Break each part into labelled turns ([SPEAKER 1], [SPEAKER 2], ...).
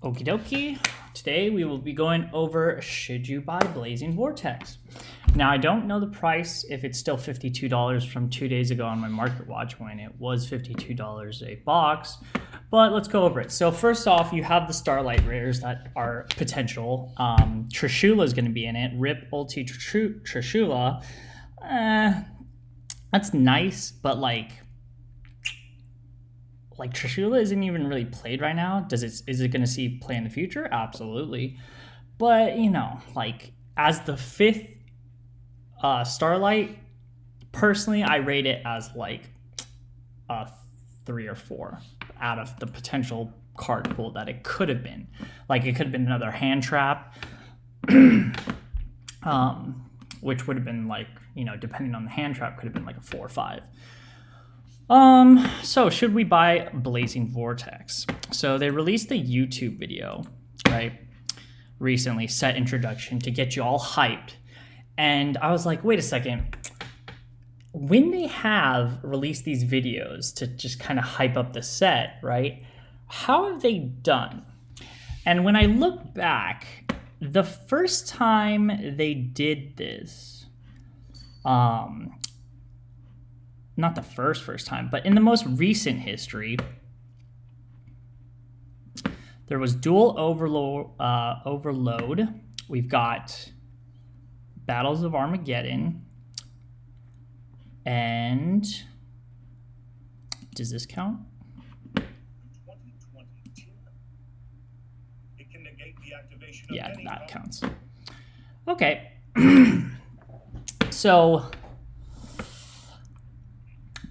[SPEAKER 1] Okie dokie. Today we will be going over should you buy Blazing Vortex. Now I don't know the price if it's still $52 from 2 days ago on my market watch when it was $52 a box, but let's go over it. So first off, you have the Starlight rares that are potential. Trishula is going to be in it. Rip Ulti Trishula. That's nice, but like Trishula isn't even really played right now. Is it going to see play in the future? Absolutely. But, you know, like as the fifth Starlight, personally, I rate it as like a 3 or 4 out of the potential card pool that it could have been. Like it could have been another hand trap, which would have been like, you know, depending on the hand trap, could have been like a 4 or 5. So should we buy Blazing Vortex? So they released a YouTube video, right? Recently, set introduction to get you all hyped. And I was like, wait a second. When they have released these videos to just kind of hype up the set, right? How have they done? And when I look back, the first time they did this, not the first time, but in the most recent history, there was Dual Overload. We've got Battles of Armageddon. And does this count?
[SPEAKER 2] 2022. It can negate the activation of
[SPEAKER 1] Yeah,
[SPEAKER 2] any
[SPEAKER 1] that counts. Okay. So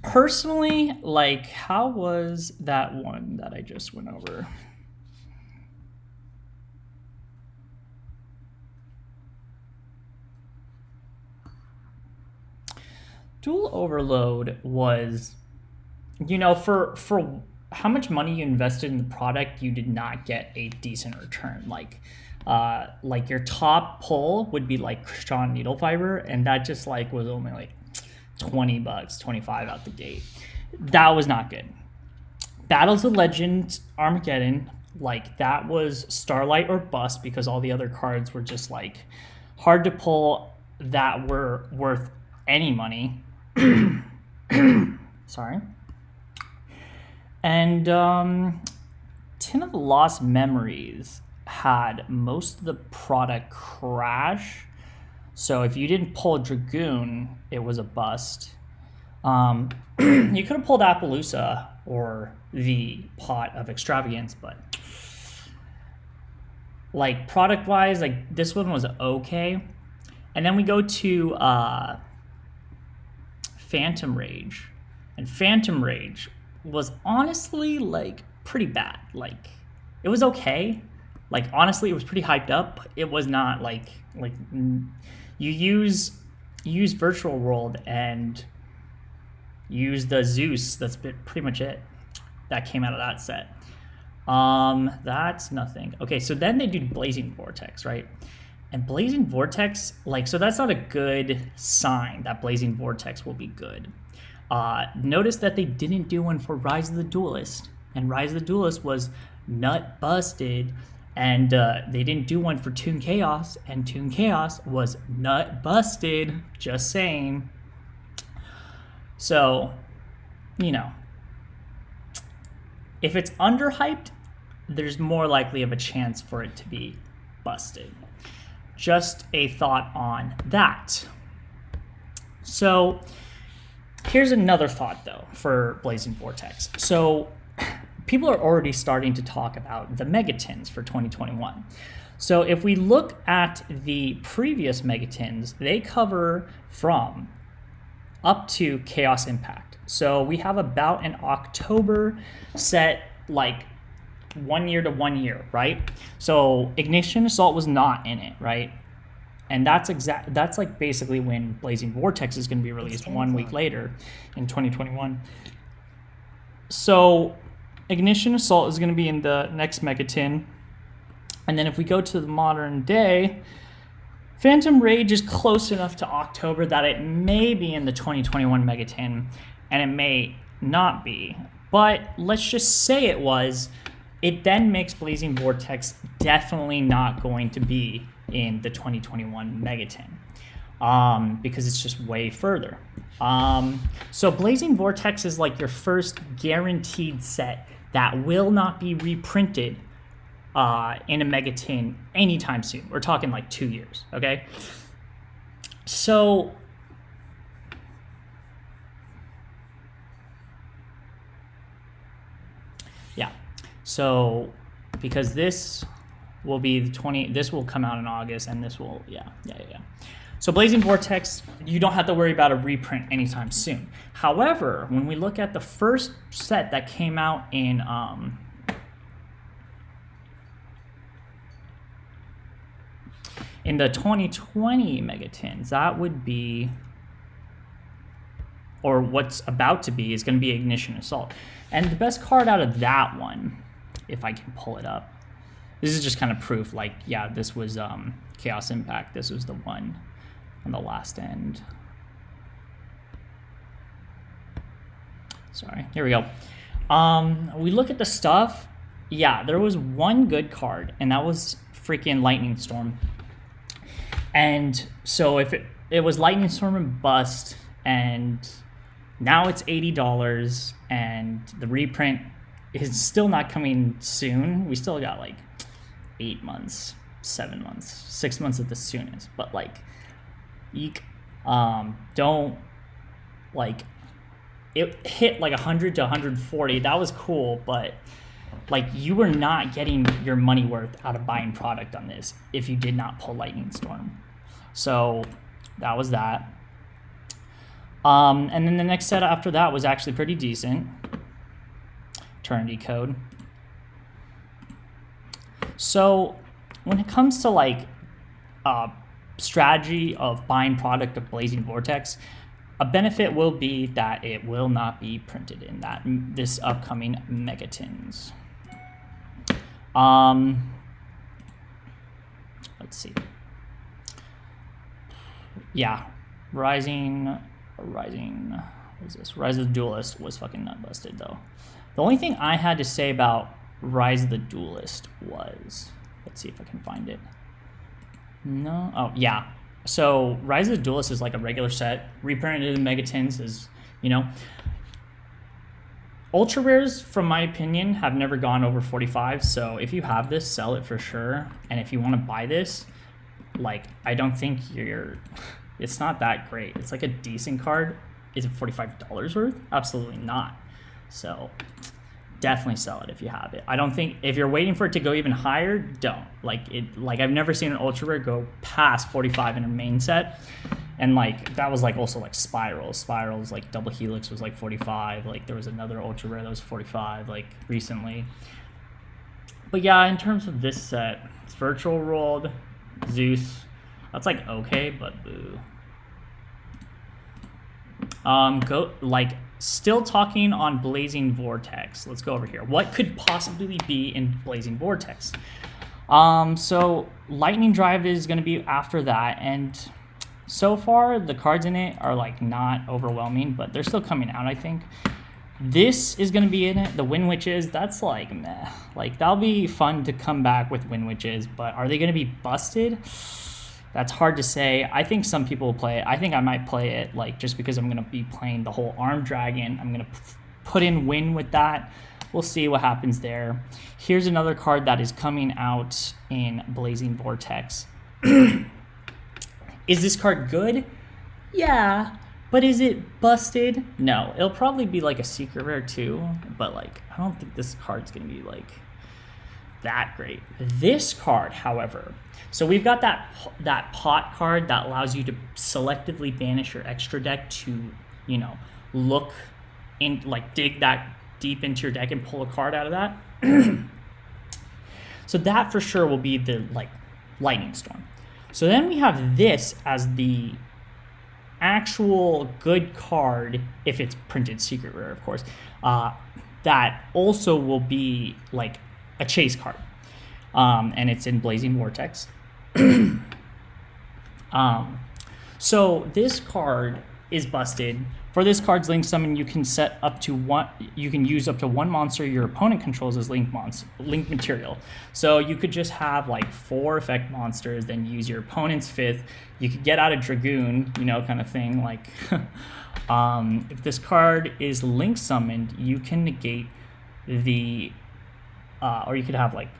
[SPEAKER 1] personally, like, how was that one that I just went over? Dual Overload was, you know, for how much money you invested in the product, you did not get a decent return. Like your top pull would be like Sean Needle Fiber, and that just like was only like $20, 25 out the gate. That was not good. Battles of Legend Armageddon, like that was Starlight or bust because all the other cards were just like hard to pull that were worth any money. Sorry. And Tin of the Lost Memories had most of the product crash. So if you didn't pull Dragoon, it was a bust. You could have pulled Appaloosa or the Pot of Extravagance, but like product-wise, like this one was okay. And then we go to Phantom Rage. And Phantom Rage was honestly like pretty bad. Like it was okay. Like honestly, it was pretty hyped up. It was not like you use Virtual World and use the Zeus. That's pretty much it that came out of that set. That's nothing. Okay, so then they do Blazing Vortex, right? And Blazing Vortex, like, so that's not a good sign that Blazing Vortex will be good. Notice that they didn't do one for Rise of the Duelist, and Rise of the Duelist was nut busted. And they didn't do one for Toon Chaos, and Toon Chaos was nut busted, just saying. So, you know, if it's underhyped, there's more likely of a chance for it to be busted. Just a thought on that. So, here's another thought, though, for Blazing Vortex. So, people are already starting to talk about the Megatins for 2021. So if we look at the previous Megatins, they cover from up to Chaos Impact. So we have about an October set, like 1 year to 1 year, right? So Ignition Assault was not in it, right? And that's like basically when Blazing Vortex is going to be released 1 week later in 2021. So Ignition Assault is going to be in the next Megatin. And then if we go to the modern day, Phantom Rage is close enough to October that it may be in the 2021 Megatin, and it may not be. But let's just say it was. it then makes Blazing Vortex definitely not going to be in the 2021 Megaton. Because it's just way further. So Blazing Vortex is like your first guaranteed set that will not be reprinted in a Megaton anytime soon. We're talking like 2 years, okay? So yeah, so because this will be the this will come out in August, and this will, yeah. So Blazing Vortex, you don't have to worry about a reprint anytime soon. However, when we look at the first set that came out in the 2020 Megatons, that would be, or what's about to be, is going to be Ignition Assault. And the best card out of that one, if I can pull it up, this is just kind of proof, like, yeah, this was Chaos Impact. This was the one on the last end. Sorry, here we go. We look at the stuff. Yeah, there was one good card, and that was freaking Lightning Storm. And so if it was Lightning Storm and bust, and now it's $80, and the reprint is still not coming soon. We still got like 8 months, 7 months, 6 months at the soonest. But like, eek, don't, like, it hit like 100 to 140. That was cool, but like, you were not getting your money worth out of buying product on this if you did not pull Lightning Storm. So that was that. And then the next set after that was actually pretty decent. Eternity Code. So when it comes to like strategy of buying product of Blazing Vortex, a benefit will be that it will not be printed in this upcoming Megatons. Let's see. Yeah, Rising, what is this? Rise of the Duelist was fucking nut busted though. The only thing I had to say about Rise of the Duelist was, let's see if I can find it. No, oh yeah. So Rise of the Duelist is like a regular set, reprinted in Megatons is, you know. Ultra rares, from my opinion, have never gone over 45. So if you have this, sell it for sure. And if you want to buy this, like, I don't think it's not that great. It's like a decent card. Is it $45 worth? Absolutely not. So definitely sell it if you have it. I don't think, if you're waiting for it to go even higher, don't. Like I've never seen an ultra rare go past 45 in a main set. And like, that was like also like Spirals, like Double Helix was like 45. Like there was another ultra rare that was 45 like recently. But yeah, in terms of this set, it's Virtual World, Zeus. That's like okay, but boo. Still talking on Blazing Vortex. Let's go over here. What could possibly be in Blazing Vortex? So Lightning Drive is going to be after that, and so far the cards in it are like not overwhelming, but they're still coming out, I think. This is going to be in it. The Wind Witches, that's like meh. Like, that'll be fun to come back with Wind Witches, but are they going to be busted? That's hard to say. I think some people will play it. I think I might play it, like, just because I'm going to be playing the whole Armed Dragon. I'm going to put in Wind with that. We'll see what happens there. Here's another card that is coming out in Blazing Vortex. Is this card good? Yeah. But is it busted? No. It'll probably be like a secret rare too, but like, I don't think this card's going to be like that great. This card, however, so we've got that pot card that allows you to selectively banish your extra deck to, you know, look in, like, dig that deep into your deck and pull a card out of that. So that for sure will be the, like, Lightning Storm. So then we have this as the actual good card, if it's printed secret rare, of course, that also will be like a chase card, and it's in Blazing Vortex. So this card is busted For this card's link summon, you can set up to one. You can use up to one monster your opponent controls as link material. So you could just have like 4 effect monsters, then use your opponent's 5th. You could get out a Dragoon, you know, kind of thing. Like, if this card is link summoned, you can negate the, or you could have like.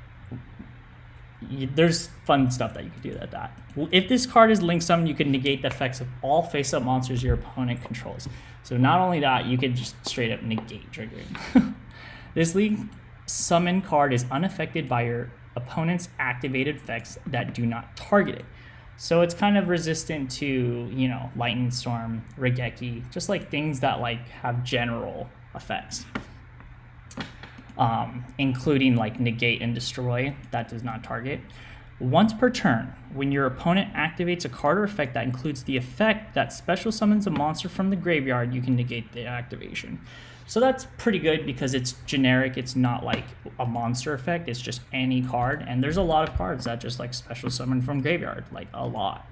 [SPEAKER 1] There's fun stuff that you could do at that. If this card is link summoned, you can negate the effects of all face-up monsters your opponent controls. So not only that, you could just straight up negate Dragoon. This link summon card is unaffected by your opponent's activated effects that do not target it. So it's kind of resistant to, you know, Lightning Storm, Regeki, just like things that like have general effects. Including like negate and destroy, that does not target. Once per turn, when your opponent activates a card or effect that includes the effect that special summons a monster from the graveyard, you can negate the activation. So that's pretty good because it's generic. It's not like a monster effect. It's just any card. And there's a lot of cards that just like special summon from graveyard, like a lot.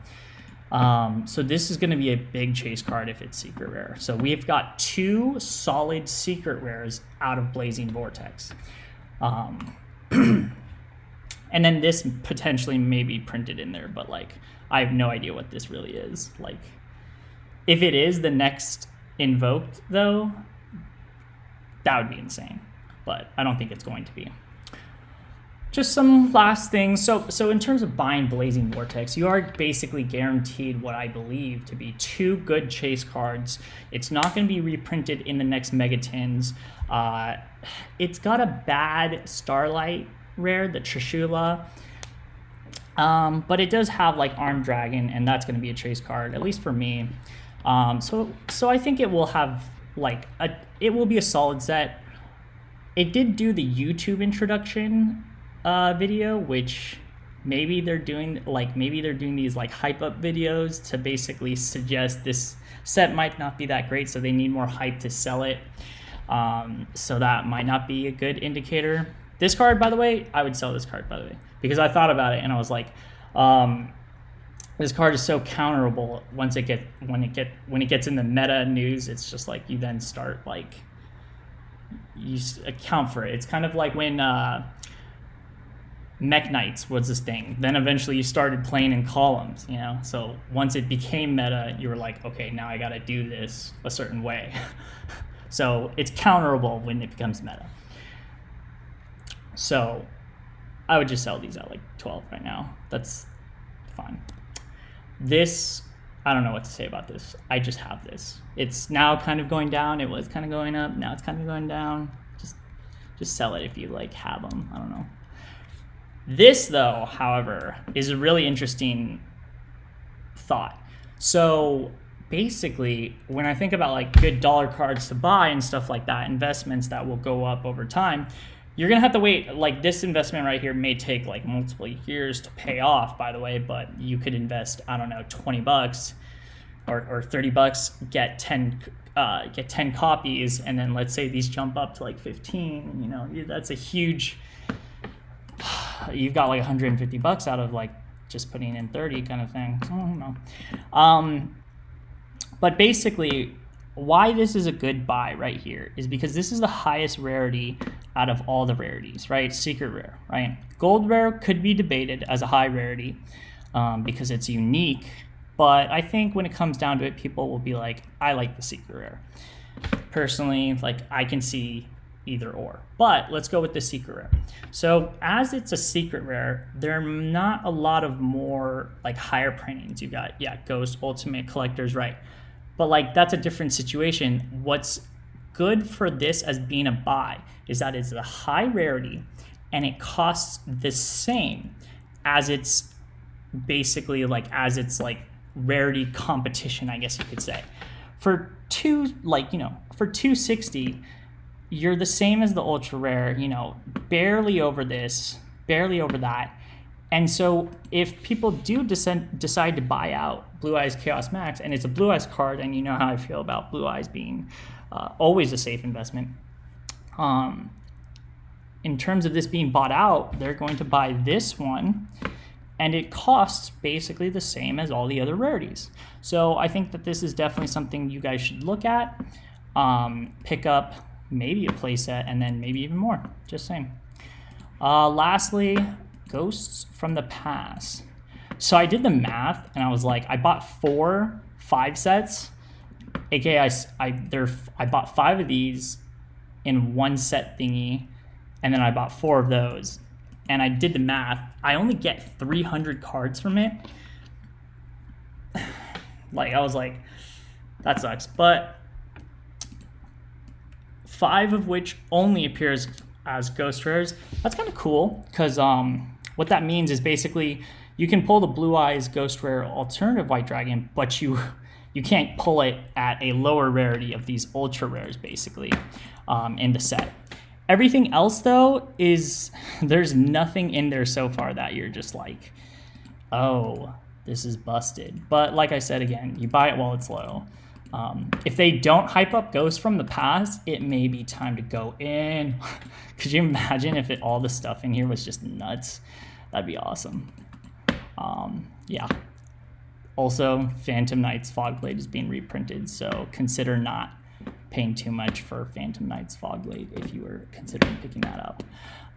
[SPEAKER 1] So this is going to be a big chase card if it's secret rare. So we've got 2 solid secret rares out of Blazing Vortex. And then this potentially may be printed in there, but like I have no idea what this really is. Like if it is the next invoked though, that would be insane, but I don't think it's going to be. Just some last things. So in terms of buying Blazing Vortex, you are basically guaranteed what I believe to be 2 good chase cards. It's not going to be reprinted in the next Megatins. It's got a bad Starlight rare, the Trishula. But it does have like Armed Dragon, and that's going to be a chase card, at least for me. So I think it will have like it will be a solid set. It did do the YouTube introduction video, which maybe they're doing these like hype up videos to basically suggest this set might not be that great, so they need more hype to sell it. So that might not be a good indicator. This card, by the way, I would sell this card, by the way, because I thought about it and I was like, this card is so counterable when it gets in the meta news. It's just like you then start like you account for it. It's kind of like when Mech Knights was this thing. Then eventually you started playing in columns, you know? So once it became meta, you were like, okay, now I got to do this a certain way. So it's counterable when it becomes meta. So I would just sell these at like 12 right now. That's fine. This, I don't know what to say about this. I just have this. It's now kind of going down. It was kind of going up. Now it's kind of going down. Just sell it if you like have them. I don't know. This, though, however, is a really interesting thought. So basically, when I think about like good dollar cards to buy and stuff like that, investments that will go up over time, you're going to have to wait. Like this investment right here may take like multiple years to pay off, by the way, but you could invest, I don't know, $20 or $30, get 10 copies, and then let's say these jump up to like 15, you know, that's a huge, you've got like $150 out of like just putting in 30 kind of thing. I don't know. But basically, why this is a good buy right here is because this is the highest rarity out of all the rarities, right? Secret rare, right? Gold rare could be debated as a high rarity because it's unique, but I think when it comes down to it, people will be like, I like the secret rare. Personally, like I can see either or, but let's go with the secret rare. So as it's a secret rare, there are not a lot of more like higher printings. You got, yeah, Ghost, Ultimate, Collector's, right? But like that's a different situation. What's good for this as being a buy is that it's a high rarity and it costs the same as it's basically like as it's like rarity competition, I guess you could say. For for 260, you're the same as the ultra rare, you know, barely over this, barely over that. And so if people do decide to buy out Blue Eyes Chaos Max, and it's a Blue Eyes card, and you know how I feel about Blue Eyes being always a safe investment, in terms of this being bought out, they're going to buy this one, and it costs basically the same as all the other rarities. So I think that this is definitely something you guys should look at, pick up maybe a playset, and then maybe even more, just saying. Lastly, Ghosts from the Past. So I did the math, and I was like, I bought 4 5 sets, aka I bought 5 of these in one set thingy, and then I bought 4 of those, and I did the math. I only get 300 cards from it. Like, I was like, that sucks. But 5 of which only appears as ghost rares. That's kind of cool, because what that means is basically you can pull the Blue Eyes Ghost Rare alternative White Dragon, but you can't pull it at a lower rarity of these ultra rares, basically, in the set. Everything else, though, is there's nothing in there so far that you're just like, oh, this is busted. But like I said, again, you buy it while it's low. If they don't hype up Ghosts from the Past, it may be time to go in. Could you imagine if all the stuff in here was just nuts? That'd be awesome. Yeah. Also, Phantom Knight's Fogblade is being reprinted, so consider not paying too much for Phantom Knight's Fogblade if you were considering picking that up.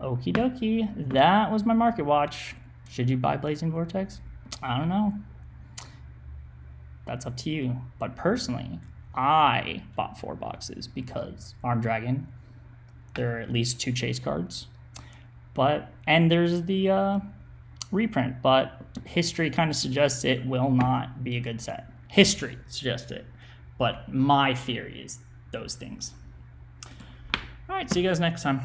[SPEAKER 1] Okie dokie, that was my market watch. Should you buy Blazing Vortex? I don't know. That's up to you. But personally, I bought 4 boxes because Armed Dragon, there are at least 2 chase cards. And there's the reprint, but history kind of suggests it will not be a good set. History suggests it, but my theory is those things. All right, see you guys next time.